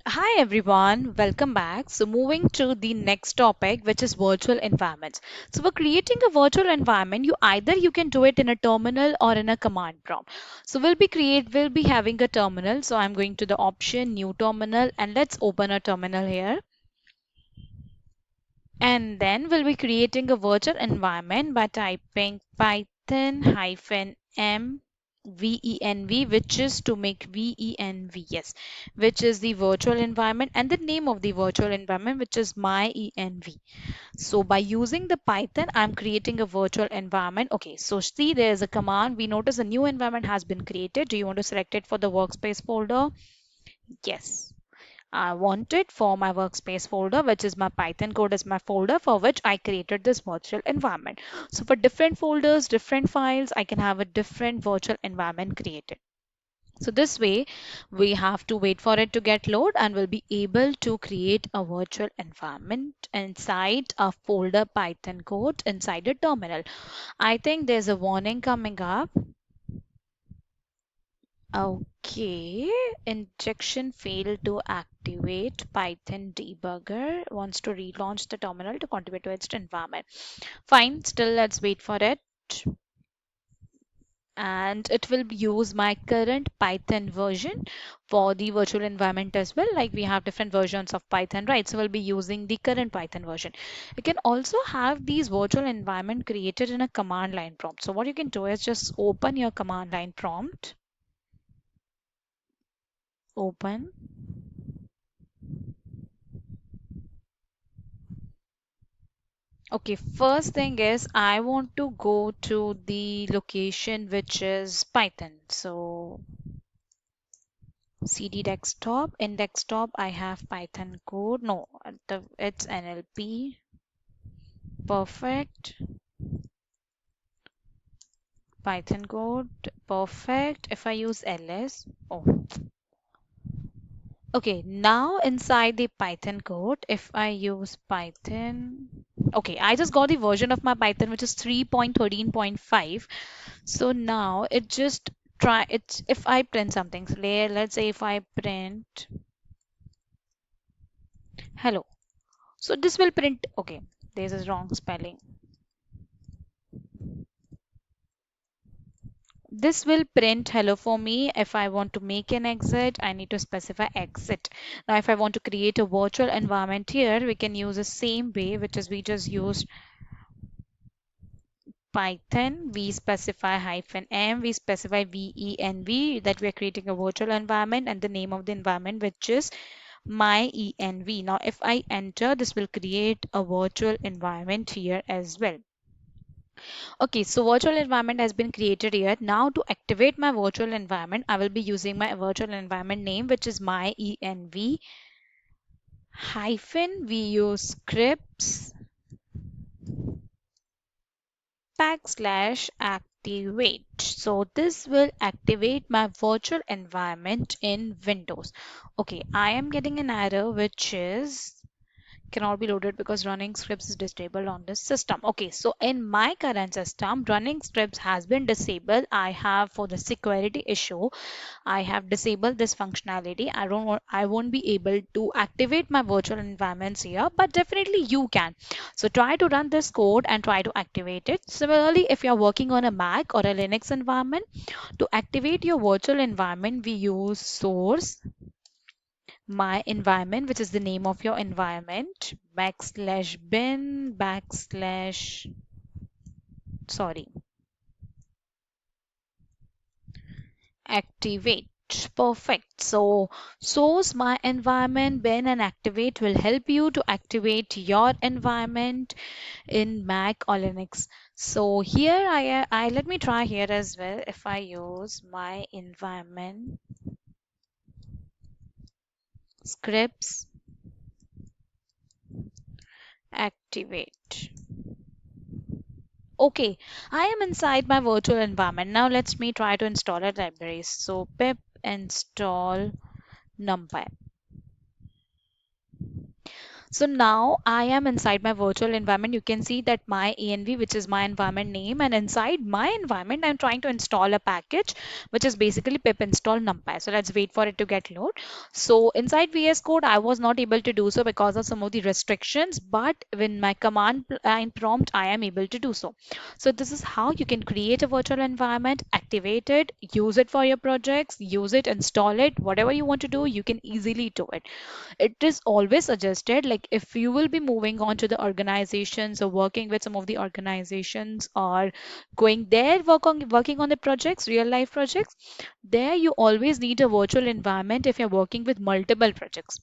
Hi everyone, welcome back. So moving to the next topic, which is virtual environments. So for creating a virtual environment, you can do it in a terminal or in a command prompt. So we'll be having a terminal. So I'm going to the option new terminal and let's open a terminal here. And then we'll be creating a virtual environment by typing Python hyphen M VENV, which is to make VENV, yes, which is the virtual environment and the name of the virtual environment, which is my ENV. So by using the Python, I'm creating a virtual environment. Okay, so see there's a command. We notice a new environment has been created. Do you want to select it for the workspace folder? Yes. I want it for my workspace folder, which is my Python code is my folder for which I created this virtual environment. So for different folders, different files, I can have a different virtual environment created. So this way, we have to wait for it to get load and we'll be able to create a virtual environment inside a folder Python code inside a terminal. I think there's a warning coming up. Okay, injection failed to activate. Python debugger wants to relaunch the terminal to contribute to its environment. Fine, still let's wait for it. And it will use my current Python version for the virtual environment as well. Like we have different versions of Python, right? So we'll be using the current Python version. You can also have these virtual environment created in a command line prompt. So what you can do is just open your command line prompt, open. Okay, first thing is I want to go to the location which is Python. So CD desktop. In desktop, I have Python code. No, it's NLP. Perfect. Python code. Perfect. If I use ls. Oh, okay. Now inside the Python code, if I use Python. Okay, I just got the version of my Python which is 3.13.5. So now it just try it if I print something. So let's say if I print hello. So this will print, okay, this is wrong spelling. This will print hello for me. If I want to make an exit, I need to specify exit. Now, if I want to create a virtual environment here, we can use the same way, which is we just use Python, we specify hyphen M, we specify VENV that we are creating a virtual environment and the name of the environment, which is my ENV. Now, if I enter, this will create a virtual environment here as well. Okay, so virtual environment has been created here. Now to activate my virtual environment, I will be using my virtual environment name, which is my env hyphen we use scripts backslash activate. So this will activate my virtual environment in Windows. Okay, I am getting an error which is cannot be loaded because running scripts is disabled on this system. Okay, so in my current system, running scripts has been disabled. I have for the security issue, I have disabled this functionality. I won't be able to activate my virtual environments here, but definitely you can. So try to run this code and try to activate it. Similarly, if you're working on a Mac or a Linux environment, to activate your virtual environment, we use source my environment, which is the name of your environment, backslash bin, backslash, sorry, activate. Perfect. So source my environment bin and activate will help you to activate your environment in Mac or Linux. So here I let me try here as well. If I use my environment scripts activate. Okay, I am inside my virtual environment. Now let's me try to install a library. So pip install numpy. So now I am inside my virtual environment. You can see that my env, which is my environment name, and inside my environment I'm trying to install a package which is basically pip install numpy. So let's wait for it to get load. So inside VS Code I was not able to do so because of some of the restrictions, but when my command line prompt I am able to do so. So this is how you can create a virtual environment, activate it, use it for your projects, use it, install it, whatever you want to do, you can easily do it. It is always suggested, like if you will be moving on to the organizations or working with some of the organizations or going there working on the projects, real life projects, there you always need a virtual environment if you're working with multiple projects,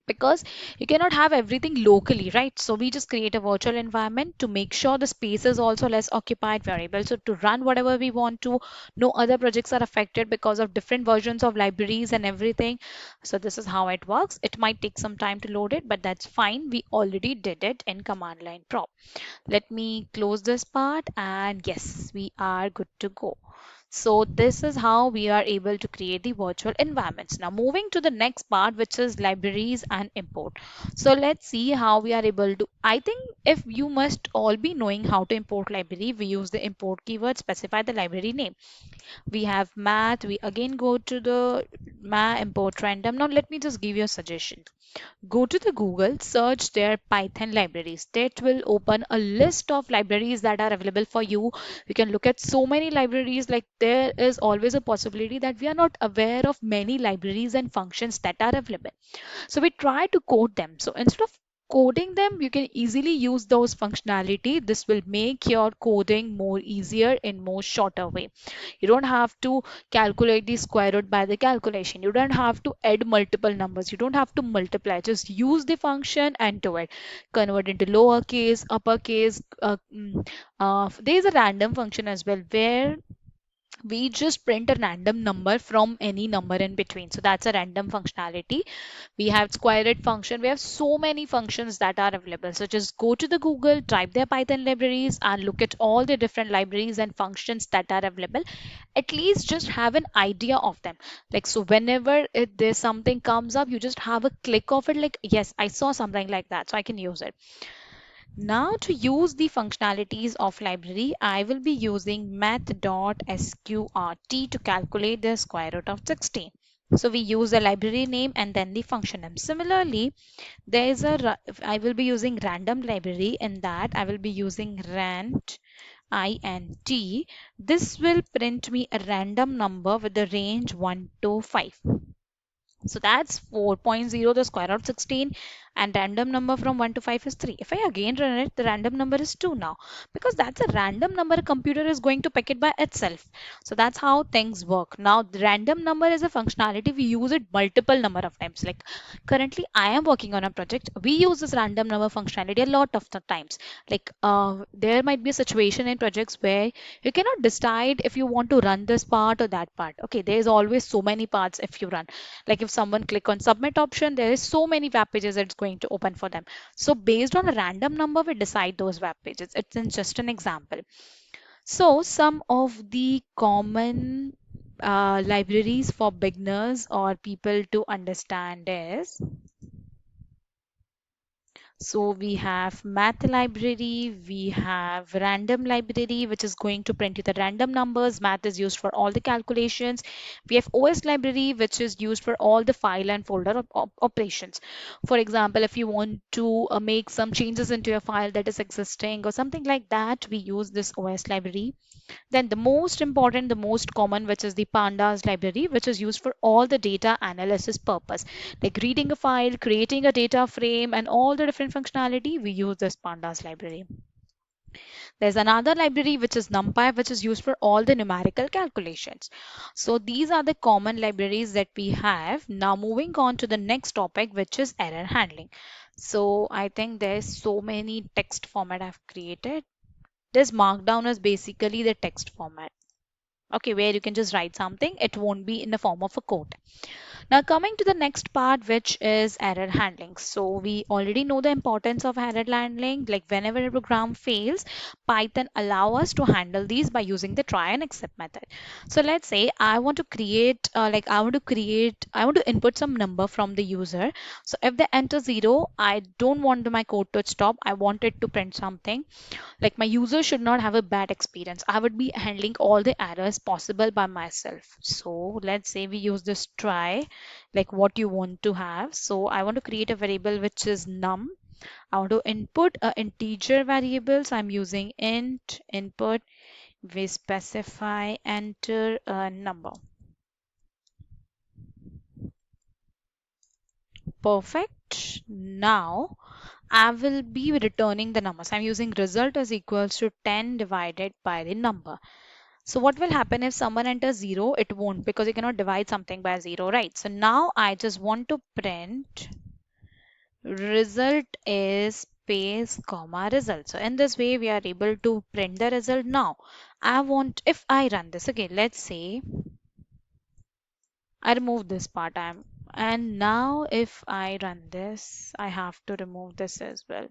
because you cannot have everything locally, right? So we just create a virtual environment to make sure the space is also less occupied, variable, so to run whatever we want to. No other projects are affected because of different versions of libraries and everything. So this is how it works. It might take some time to load it, but that's fine, we already did it in command line prompt. Let me close this part, and yes, we are good to go. So this is how we are able to create the virtual environments. Now moving to the next part, which is libraries and import. So let's see how we are able to, I think if you must all be knowing how to import library, we use the import keyword, specify the library name. We have math, we again go to the import random. Now let me just give you a suggestion. Go to the Google, search their Python libraries. That will open a list of libraries that are available for you. You can look at so many libraries, like there is always a possibility that we are not aware of many libraries and functions that are available. So we try to code them. So instead of coding them, you can easily use those functionality. This will make your coding more easier in more shorter way. You don't have to calculate the square root by the calculation. You don't have to add multiple numbers. You don't have to multiply. Just use the function and do it. Convert into lowercase, uppercase. There is a random function as well where we just print a random number from any number in between. So that's a random functionality. We have square root function. We have so many functions that are available. So just go to the Google, type their Python libraries and look at all the different libraries and functions that are available. At least just have an idea of them. Like, so whenever there's something comes up, you just have a click of it. Like, yes, I saw something like that, so I can use it. Now to use the functionalities of library, I will be using math.sqrt to calculate the square root of 16. So we use the library name and then the function name. Similarly, there is I will be using random library. In that I will be using rand int. This will print me a random number with the range 1 to 5. So that's 4.0, the square root of 16, and random number from 1 to 5 is 3. If I again run it, the random number is 2 now, because that's a random number. A computer is going to pick it by itself. So that's how things work. Now, the random number is a functionality. We use it multiple number of times. Like currently, I am working on a project. We use this random number functionality a lot of the times. Like there might be a situation in projects where you cannot decide if you want to run this part or that part. Okay, there is always so many parts if you run. Like if someone click on submit option, there is so many web pages it's going to open for them. So based on a random number, we decide those web pages. It's in just an example. So some of the common libraries for beginners or people to understand is, so we have math library, we have random library, which is going to print you the random numbers. Math is used for all the calculations. We have OS library, which is used for all the file and folder operations. For example, if you want to make some changes into your file that is existing or something like that, we use this OS library. Then the most important, the most common, which is the pandas library, which is used for all the data analysis purpose, like reading a file, creating a data frame, and all the different functionality. We use this pandas library. There's another library which is NumPy, which is used for all the numerical calculations. So these are the common libraries that we have. Now moving on to the next topic, which is error handling. So I think there's so many text format I've created. This markdown is basically the text format. Okay, where you can just write something. It won't be in the form of a code. Now coming to the next part, which is error handling. So we already know the importance of error handling. Like whenever a program fails, Python allow us to handle these by using the try and accept method. So let's say I want to create, I want to input some number from the user. So if they enter zero, I don't want my code to stop. I want it to print something. Like my user should not have a bad experience. I would be handling all the errors possible by myself. So let's say we use this try, like what you want to have. So I want to create a variable which is num. I want to input a integer variable. So I'm using int input. We specify enter a number. Perfect. Now I will be returning the numbers. I'm using result is equals to 10 divided by the number. So what will happen if someone enters 0? It won't, because you cannot divide something by 0, right? So now I just want to print result is space comma result. So in this way we are able to print the result. Now if I run this, okay, let's say I remove this part, and now if I run this, I have to remove this as well.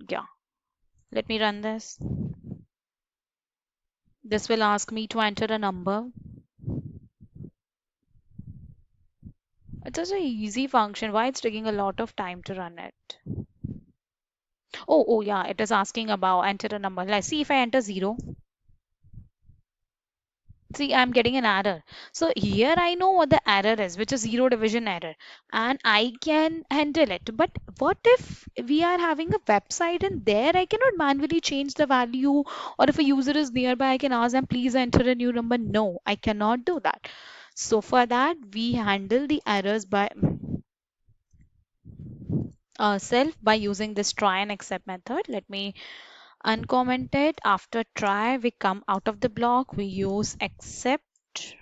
Yeah, let me run this. This will ask me to enter a number. It's such an easy function. Why it's taking a lot of time to run it? Oh yeah, it is asking about enter a number. Let's see if I enter 0. See, I'm getting an error. So here I know what the error is, which is zero division error, and I can handle it. But what if we are having a website and there I cannot manually change the value, or if a user is nearby, I can ask them, please enter a new number. No, I cannot do that. So for that, we handle the errors by self by using this try and accept method. Let me uncomment it. After try, we come out of the block, we use accept.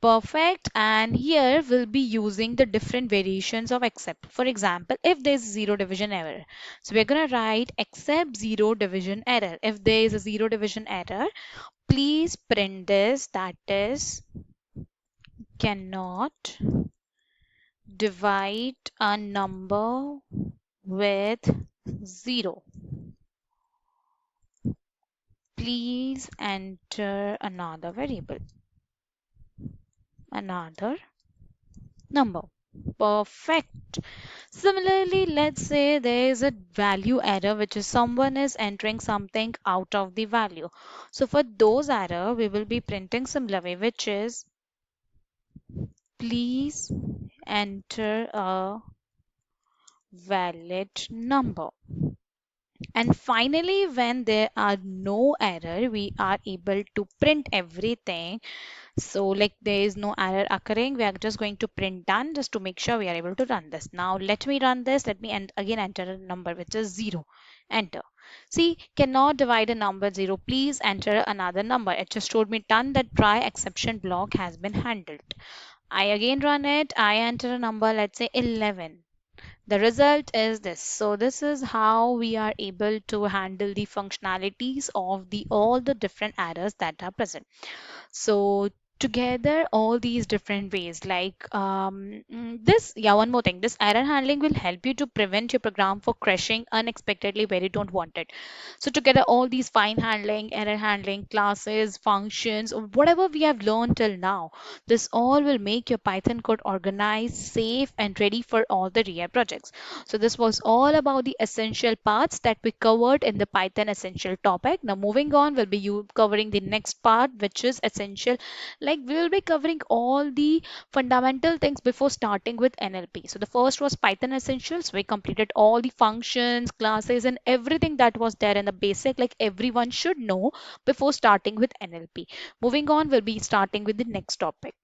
Perfect. And here we'll be using the different variations of accept. For example, if there's zero division error, so we're going to write accept zero division error. If there is a zero division error, please print this, that is cannot divide a number with 0. Please enter another variable, another number. Perfect. Similarly, let's say there is a value error, which is someone is entering something out of the value. So for those error, we will be printing similar way, which is please enter a valid number. And finally, when there are no error, we are able to print everything. So like there is no error occurring, we are just going to print done just to make sure we are able to run this. Now let me run this. Let me again enter a number which is 0. Enter. See, cannot divide a number 0. Please enter another number. It just showed me done, that try exception block has been handled. I again run it. I enter a number, let's say 11. The result is this. So this is how we are able to handle the functionalities of the all the different errors that are present. So together all these different ways, like one more thing, this error handling will help you to prevent your program for crashing unexpectedly where you don't want it. So together all these fine handling, error handling, classes, functions, or whatever we have learned till now, this all will make your Python code organized, safe, and ready for all the real projects. So this was all about the essential parts that we covered in the Python essential topic. Now moving on, we'll be covering the next part, which is essential. Like we will be covering all the fundamental things before starting with NLP. So the first was Python essentials. We completed all the functions, classes, and everything that was there in the basic, like everyone should know before starting with NLP. Moving on, we'll be starting with the next topic.